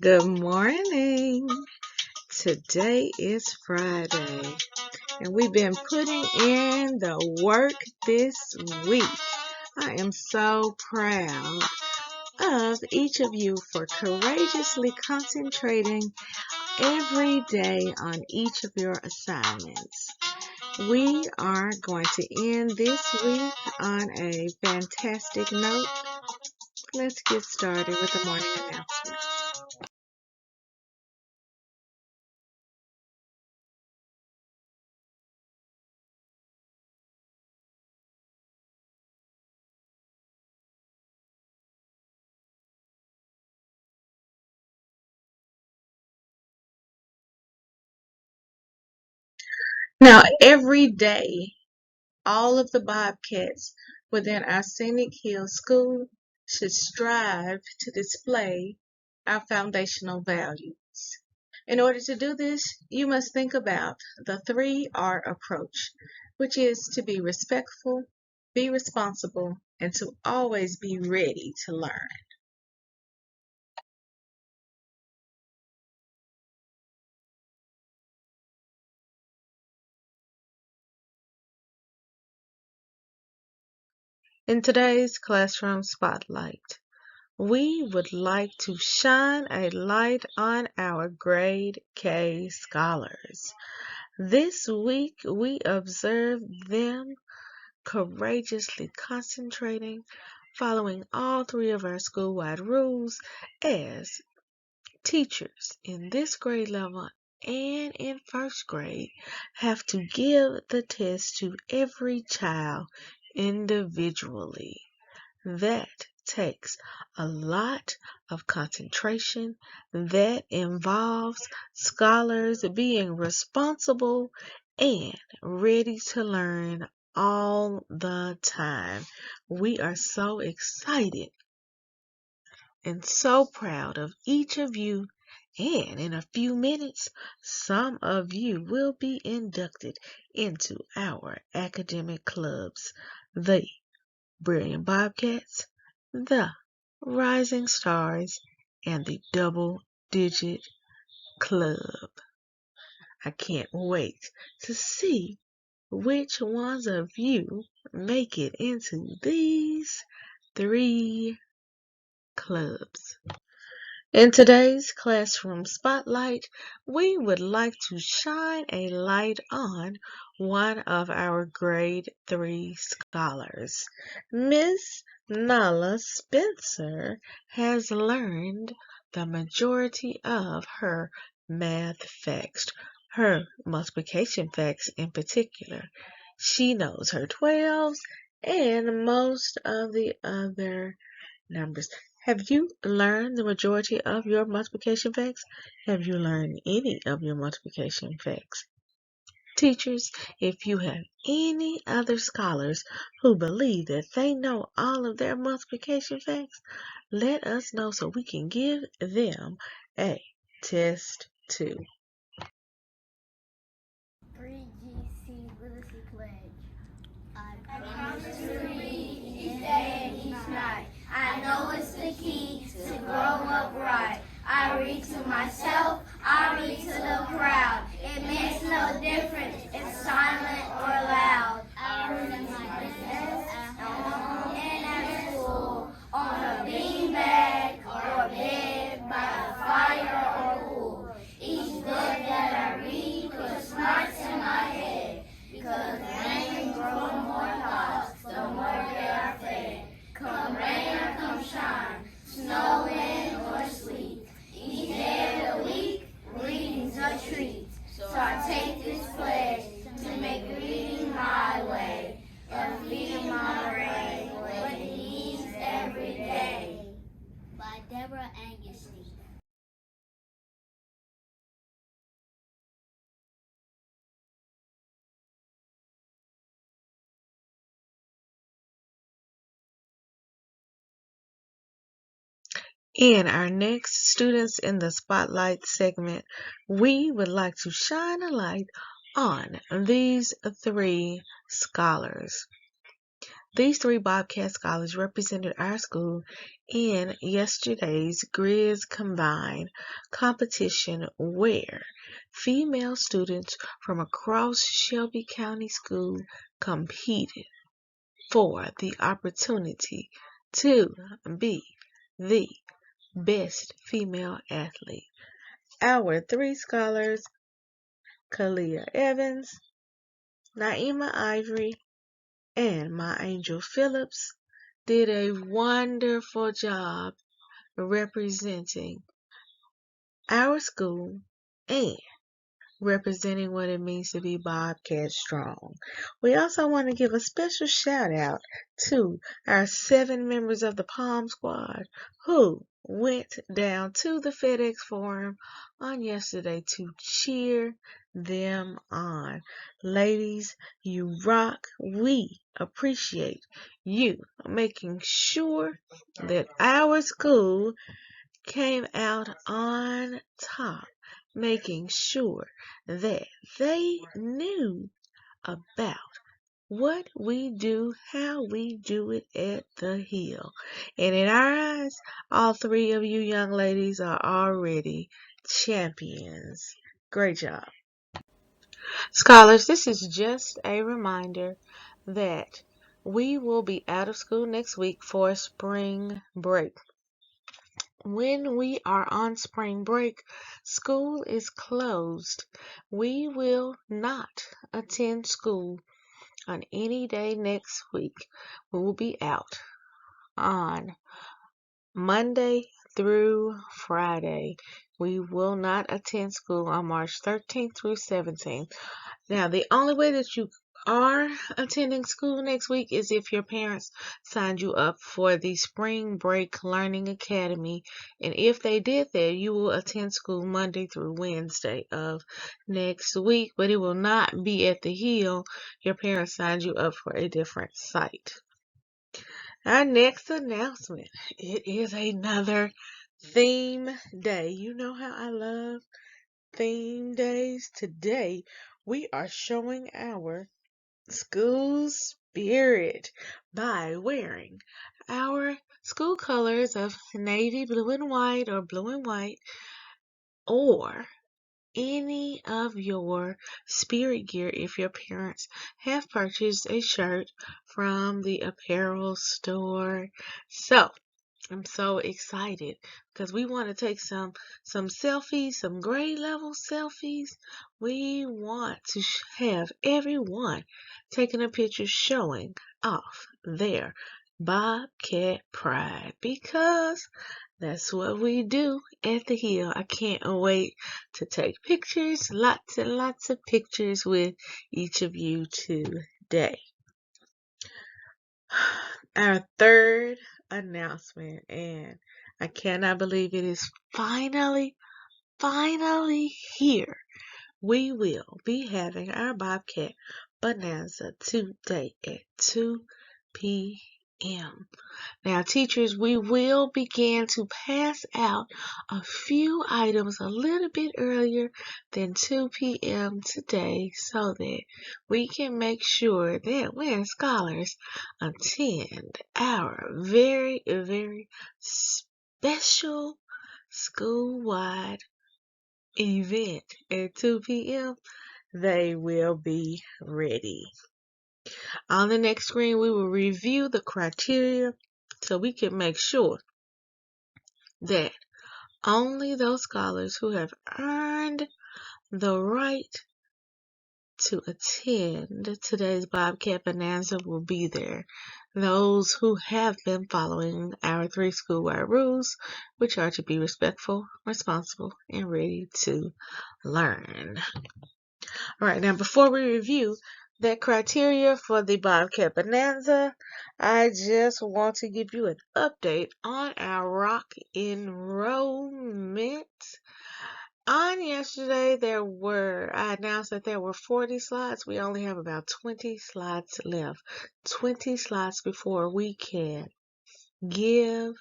Good morning. Today is Friday, and we've been putting in the work this week. I am so proud of each of you for courageously concentrating every day on each of your assignments. We are going to end this week on a fantastic note. Let's get started with the morning announcements. Now, every day, all of the Bobcats within our Scenic Hills School should strive to display our foundational values. In order to do this, you must think about the 3R approach, which is to be respectful, be responsible, and to always be ready to learn. In today's classroom spotlight, we would like to shine a light on our grade K scholars. This week we observed them courageously concentrating, following all 3 of our school-wide rules as teachers in this grade level and in first grade have to give the test to every child individually. That takes a lot of concentration. That involves scholars being responsible and ready to learn all the time. We are so excited and so proud of each of you. And in a few minutes, some of you will be inducted into our academic clubs, the Briliant Bobcats, the Rising Stars, and the Double-Digit Club. I can't wait to see which ones of you make it into these 3 clubs. In today's classroom spotlight, we would like to shine a light on one of our grade 3 scholars. Miss Nala Spencer has learned the majority of her math facts, her multiplication facts in particular. She knows her 12s and most of the other numbers. Have you learned the majority of your multiplication facts? Have you learned any of your multiplication facts? Teachers, if you have any other scholars who believe that they know all of their multiplication facts, let us know so we can give them a test too. 3GC Literacy Pledge. I promise to read each day and each night. I know it's the key to grow up right. I read to myself, I read to the crowd. It makes no difference if silent or loud. I read at my desk, at home, and at school, on a beanbag or bed, by the fire or pool. Each book that I read puts smarts in my head, because rain grows more thoughts, the more they are fed. Come rain or come shine, snow, wind, or sleet, each day of the week, reading's a treat. So I take this pledge to make reading my way, of feeding my brain what it needs every day. By Deborah Angustein. In our next Students in the Spotlight segment, we would like to shine a light on these 3 scholars. These 3 Bobcat scholars represented our school in yesterday's Grizz Combined competition where female students from across Shelby County School competed for the opportunity to be the best female athlete. Our 3 scholars, Kalia Evans, Naima Ivory, and My Angel Phillips, did a wonderful job representing our school and representing what it means to be Bobcat strong. We also want to give a special shout out to our 7 members of the Palm Squad who went down to the FedEx Forum on yesterday to cheer them on. Ladies, you rock. We appreciate you making sure that our school came out on top, making sure that they knew about what we do, how we do it at the Hill. And in our eyes, all 3 of you young ladies are already champions. Great job. Scholars, this is just a reminder that we will be out of school next week for spring break. When we are on spring break, school is closed. We will not attend school on any day next week. We will be out on Monday through Friday. We will not attend school on March 13th through 17th. Now, the only way that you are attending school next week is if your parents signed you up for the Spring Break Learning Academy. And if they did that, you will attend school Monday through Wednesday of next week, but it will not be at the Hill. Your parents signed you up for a different site. Our next announcement, it is another theme day. You know how I love theme days. Today, we are showing our school spirit by wearing our school colors of navy blue and white or blue and white, or any of your spirit gear if your parents have purchased a shirt from the apparel store. So I'm so excited because we want to take some selfies, some grade level selfies. We want to have everyone taking a picture showing off their Bobcat pride because that's what we do at the Hill. I can't wait to take pictures, lots and lots of pictures with each of you today. Our third announcement, and I cannot believe it is finally here. We will be having our Bobcat Bonanza today at 2 p.m. Now, teachers, we will begin to pass out a few items a little bit earlier than 2 p.m. today so that we can make sure that when scholars attend our very, very special school-wide event at 2 p.m., they will be ready. On the next screen, we will review the criteria so we can make sure that only those scholars who have earned the right to attend today's Bobcat Bonanza will be there. Those who have been following our 3 school-wide rules, which are to be respectful, responsible, and ready to learn. All right, now before we review that criteria for the Bobcat Bonanza, I just want to give you an update on our rock enrollment. On yesterday, I announced that there were 40 slots. We only have about 20 slots left. 20 slots before we can give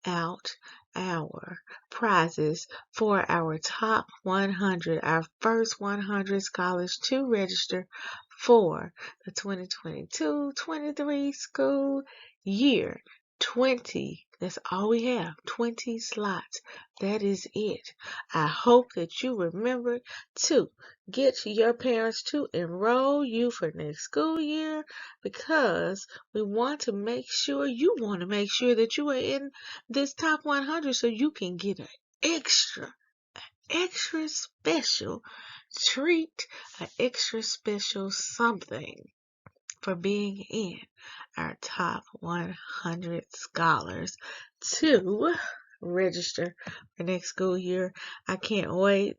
out our prizes for our top 100, our first 100 scholars to register for the 2022-23 school year. 20. That's all we have. 20 slots. That is it. I hope that you remember to get your parents to enroll you for next school year, because we want to make sure, you want to make sure that you are in this top 100 so you can get an extra special treat, an extra special something for being in our top 100 scholars to register for next school year. I can't wait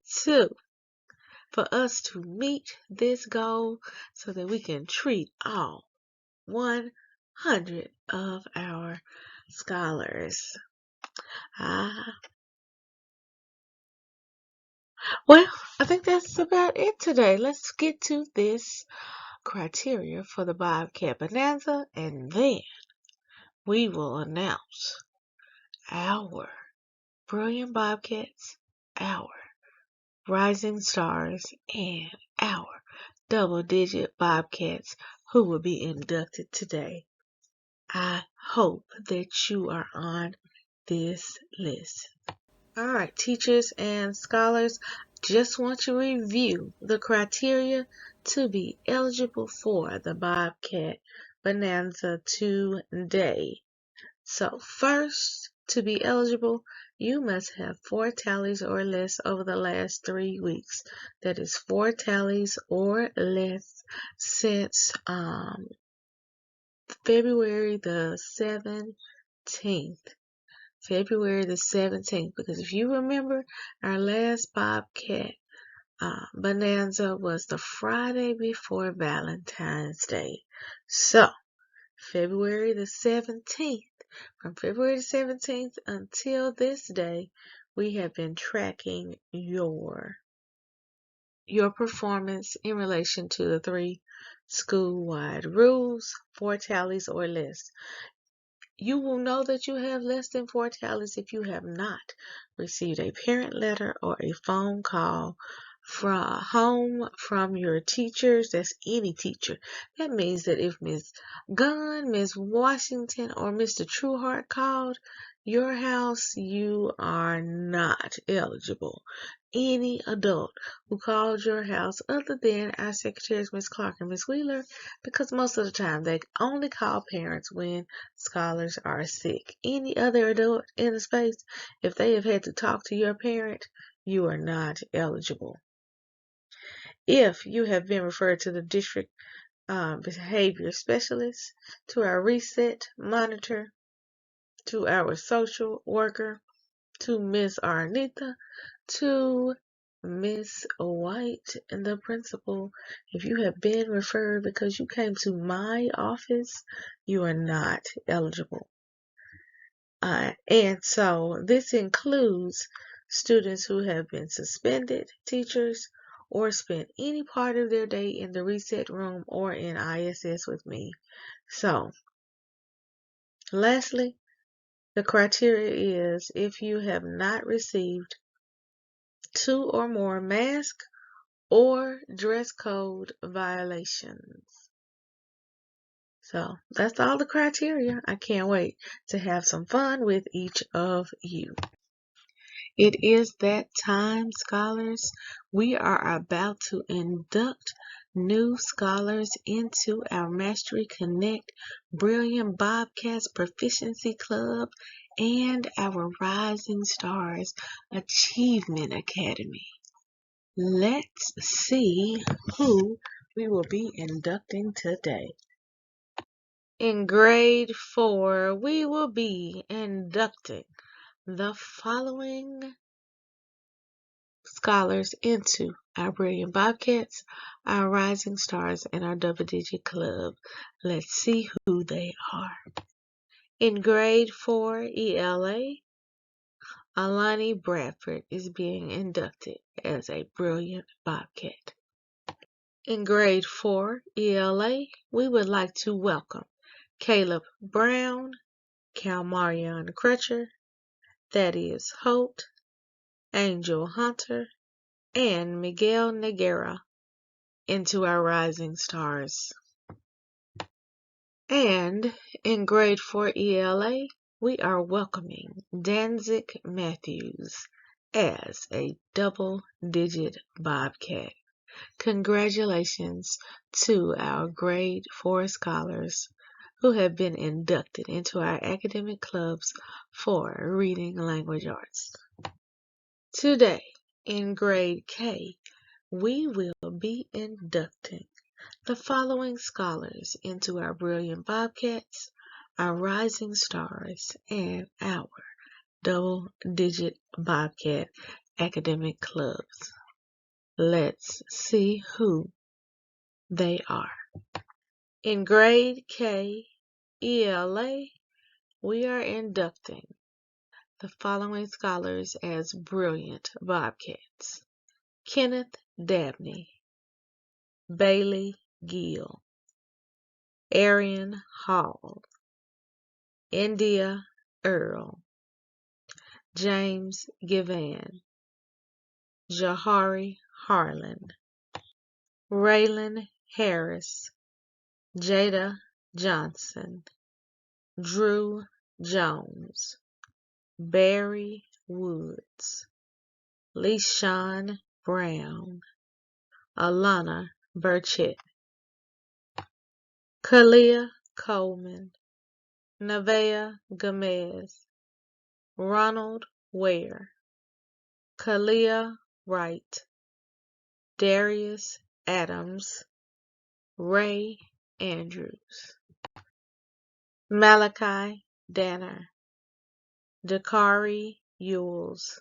for us to meet this goal so that we can treat all 100 of our scholars. Well, I think that's about it today. Let's get to this criteria for the Bobcat Bonanza, and then we will announce our Brilliant Bobcats, our Rising Stars, and our Double-Digit Bobcats who will be inducted today. I hope that you are on this list. Alright, teachers and scholars, just want to review the criteria to be eligible for the Bobcat Bonanza today. So first, to be eligible, you must have 4 tallies or less over the last 3 weeks. That is 4 tallies or less since February the 17th. February the 17th, because if you remember, our last Bobcat Bonanza was the Friday before Valentine's Day. So, February the 17th, from February the 17th until this day, we have been tracking your performance in relation to the 3 school-wide rules, 4 tallies or less. You will know that you have less than 4 tallies if you have not received a parent letter or a phone call from your teachers. That's any teacher. That means that if Ms. Gunn, Ms. Washington, or Mr. Trueheart called your house, you are not eligible. Any adult who called your house other than our secretaries, Ms. Clark and Ms. Wheeler, because most of the time they only call parents when scholars are sick. Any other adult in the space, if they have had to talk to your parent, you are not eligible. If you have been referred to the district behavior specialist, to our reset monitor, to our social worker, to Miss Arnita, to Miss White and the principal, if you have been referred because you came to my office, you are not eligible. And so this includes students who have been suspended, teachers, or spent any part of their day in the reset room or in ISS with me. So, lastly, the criteria is if you have not received 2 or more mask or dress code violations. So that's all the criteria. I can't wait to have some fun with each of you. It is that time, scholars. We are about to induct new scholars into our Mastery Connect Brilliant Bobcats Proficiency Club and our Rising Stars Achievement Academy. Let's see who we will be inducting today. In grade 4, we will be inducting the following scholars into our Brilliant Bobcats, our Rising Stars, and our Double-Digit Club. Let's see who they are. In grade 4 ELA, Alani Bradford is being inducted as a Brilliant Bobcat. In grade 4 ELA, we would like to welcome Caleb Brown, Calmarion Crutcher, Thaddeus Holt, Angel Hunter, and Miguel Negera into our rising stars. And in grade 4 ELA, we are welcoming Danzig Matthews as a double-digit Bobcat. Congratulations to our grade 4 scholars who have been inducted into our academic clubs for reading language arts. Today, in grade K, we will be inducting the following scholars into our Brilliant Bobcats, our Rising Stars, and our Double-Digit Bobcat academic clubs. Let's see who they are. In grade K ELA, we are inducting the following scholars as Brilliant Bobcats: Kenneth Dabney, Bailey Gill, Arian Hall, India Earl, James Givan, Jahari Harlan, Raylan Harris, Jada Johnson, Drew Jones, Barry Woods, LeSean Brown, Alana Burchett, Kalia Coleman, Nevaeh Gomez, Ronald Ware, Kalia Wright, Darius Adams, Ray Andrews, Malachi Danner, Dakari Yules,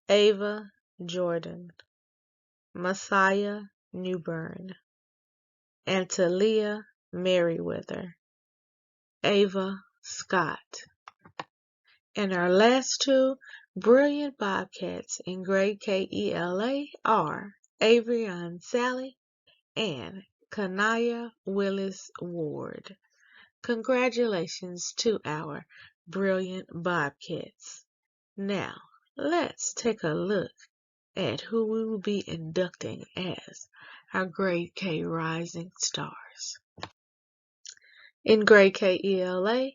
Ava Jordan, Messiah Newbern, Antalia Merriweather, Ava Scott. And our last two Brilliant Bobcats in grade K ELA are Avrion Sally and Kanaya Willis Ward. Congratulations to our Brilliant Bobcats. Now, let's take a look at who we will be inducting as our grade K Rising Stars. In grade K ELA,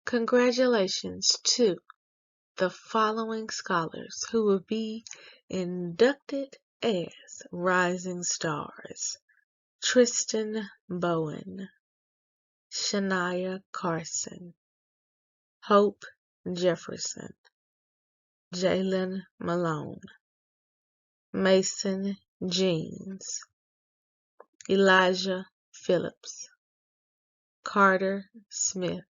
congratulations to the following scholars who will be inducted as Rising Stars: Tristan Bowen, Shania Carson, Hope Jefferson, Jalen Malone, Mason Jeans, Elijah Phillips, Carter Smith,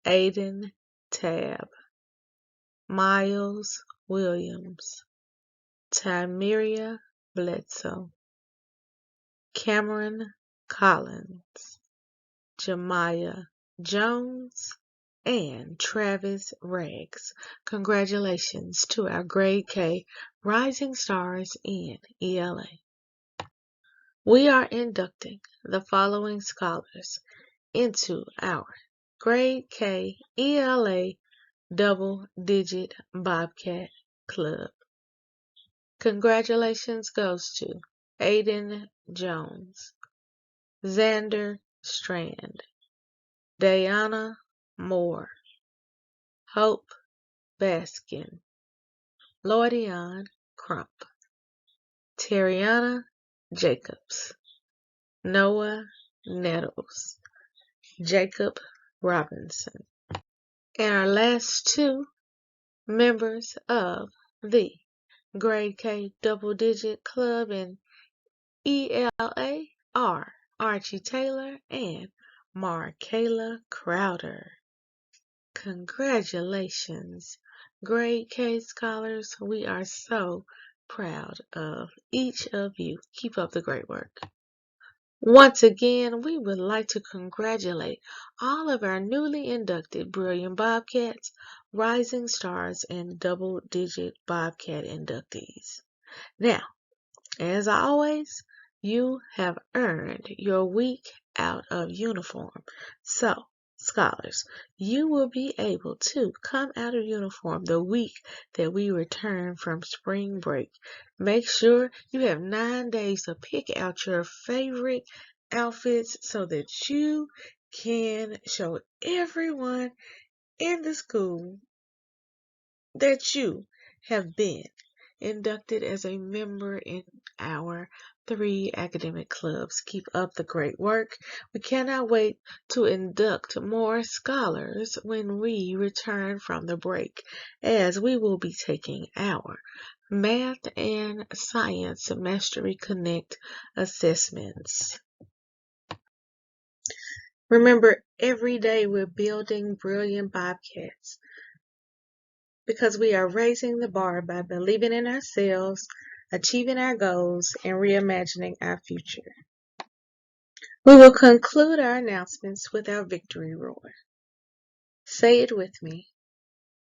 Aiden Tabb, Miles Williams, Tymeria Bledsoe, Cameron Collins, Jemiah Jones, and Travis Riggs. Congratulations to our grade K Rising Stars in ELA. We are inducting the following scholars into our grade K ELA Double-Digit Bobcat Club. Congratulations goes to Aiden Jones, Xander Strand, Diana Moore, Hope Baskin, Lordion Crump, Terriana Jacobs, Noah Nettles, Jacob Robinson. And our last two members of the grade K Double-Digit Club in ELA are Archie Taylor and Markayla Crowder. Congratulations, grade K scholars. We are so proud of each of you. Keep up the great work. Once again, we would like to congratulate all of our newly inducted Brilliant Bobcats, Rising Stars, and Double-Digit Bobcat inductees. Now, as always, you have earned your week out of uniform. So, Scholars, you will be able to come out of uniform the week that we return from spring break. Make sure you have 9 days to pick out your favorite outfits so that you can show everyone in the school that you have been inducted as a member in our 3 academic clubs. Keep up the great work. We cannot wait to induct more scholars when we return from the break, as we will be taking our Math and Science Mastery Connect assessments. Remember, every day we're building Brilliant Bobcats, because we are raising the bar by believing in ourselves, achieving our goals, and reimagining our future. We will conclude our announcements with our victory roar. Say it with me.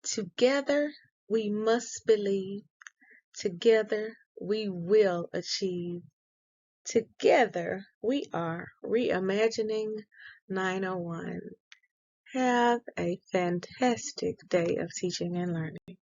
Together we must believe. Together we will achieve. Together we are reimagining 901. Have a fantastic day of teaching and learning.